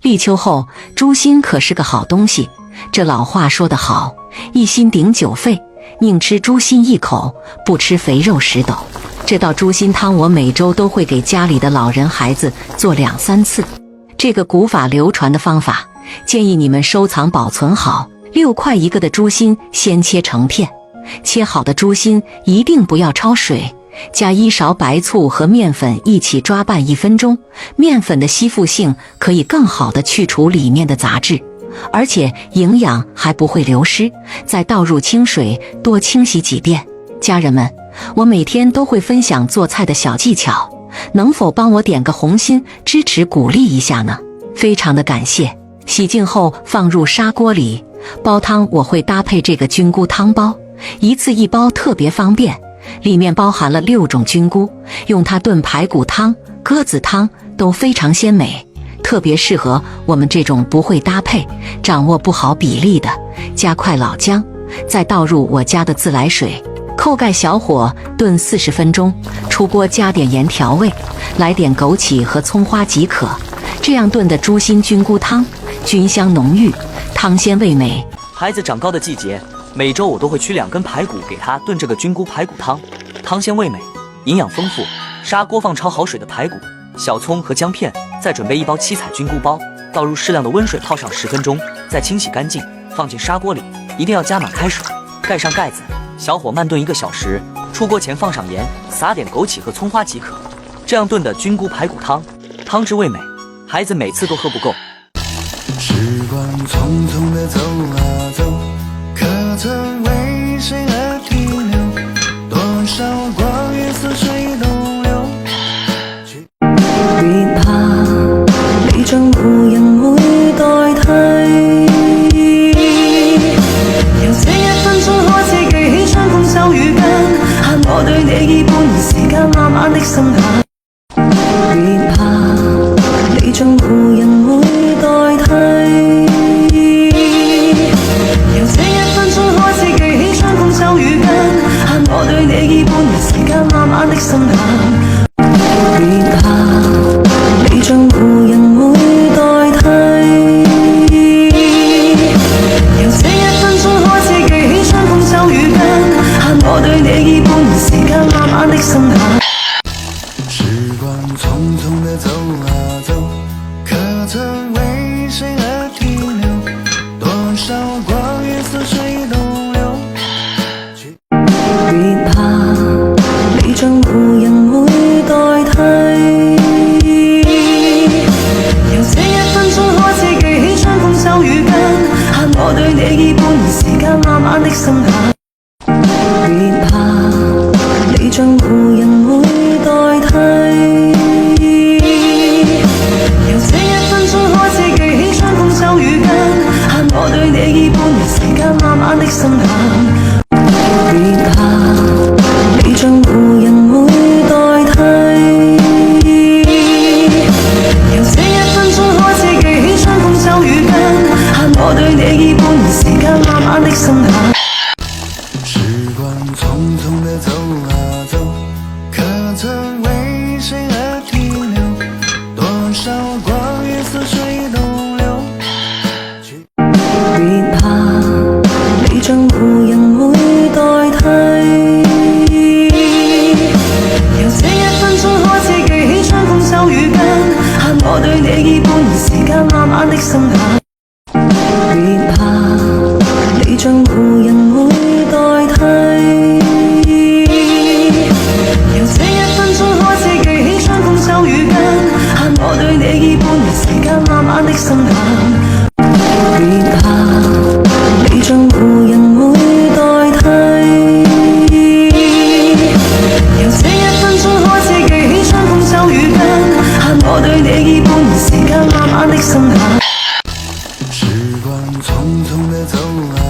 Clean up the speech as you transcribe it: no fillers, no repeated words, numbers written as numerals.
立秋后，猪心可是个好东西。这老话说得好，一心顶9肺，宁吃猪心1口，不吃肥肉10斗。这道猪心汤，我每周都会给家里的老人孩子做2、3次。这个古法流传的方法，建议你们收藏保存好。6块1个的猪心，先切成片。切好的猪心一定不要焯水，加1勺白醋和面粉一起抓拌1分钟。面粉的吸附性可以更好地去除里面的杂质，而且营养还不会流失。再倒入清水，多清洗几遍。家人们，我每天都会分享做菜的小技巧，能否帮我点个红心，支持鼓励一下呢？非常的感谢。洗净后放入砂锅里煲汤，我会搭配这个菌菇汤包，一次1包特别方便，里面包含了6种菌菇，用它炖排骨汤、鸽子汤都非常鲜美，特别适合我们这种不会搭配、掌握不好比例的。加块老姜，再倒入我家的自来水，扣盖小火炖40分钟，出锅加点盐调味，来点枸杞和葱花即可。这样炖的猪心菌菇汤，菌香浓郁，汤鲜味美。孩子长高的季节，每周我都会取2根排骨给他炖这个菌菇排骨汤，汤鲜味美，营养丰富。砂锅放焯好水的排骨、小葱和姜片，再准备1包七彩菌菇包，倒入适量的温水泡上10分钟，再清洗干净，放进砂锅里，一定要加满开水，盖上盖子，小火慢炖1个小时。出锅前放上盐，撒点枸杞和葱花即可。这样炖的菌菇排骨汤，汤汁味美，孩子每次都喝不够。时光匆匆地走啊走，可曾为谁而停留？多少光阴似水东流。別怕，你將無人會代替。由這1分鐘開始記起，相逢就遇見，限我對你以半年時間慢慢的深下。別怕，你將無人會代替。由這1分鐘開始記起，相逢就遇見，限我對你以半年時間慢慢的深下。別怕，你將無人會代替。由這1分鐘開始記起，相逢就遇見，限我對你以半年時間慢慢的深下。時光匆匆地走啊走，可曾為誰而停留？多少光陰似水東流。別怕，你將無人會代替。由這1分鐘開始記起，相逢就遇見，限我對你以半年時間慢慢的深下。別怕，你將無人會代替。由這1分鐘開始記起，相逢就遇見，限我對你以半年時間慢慢的深下。別怕，你將無人會代替。由這1分鐘開始記起，相逢就遇見，限我對你以半年時間慢慢的深下。時光匆匆地走啊走，可曾為誰而停留？多少光陰似水東流。別怕，你將無人會代替。由這1分鐘開始記起，相逢就遇見，限我對你以半年時間慢慢的深下。別怕，你將無人會代替。由這1分鐘開始記起，相逢就遇見，限我對你以半年時間慢慢的深下。別怕，你將無人會代替。由這1分鐘開始記起，相逢就遇見，限我對你以半年時間慢慢的深下。時光匆匆地走啊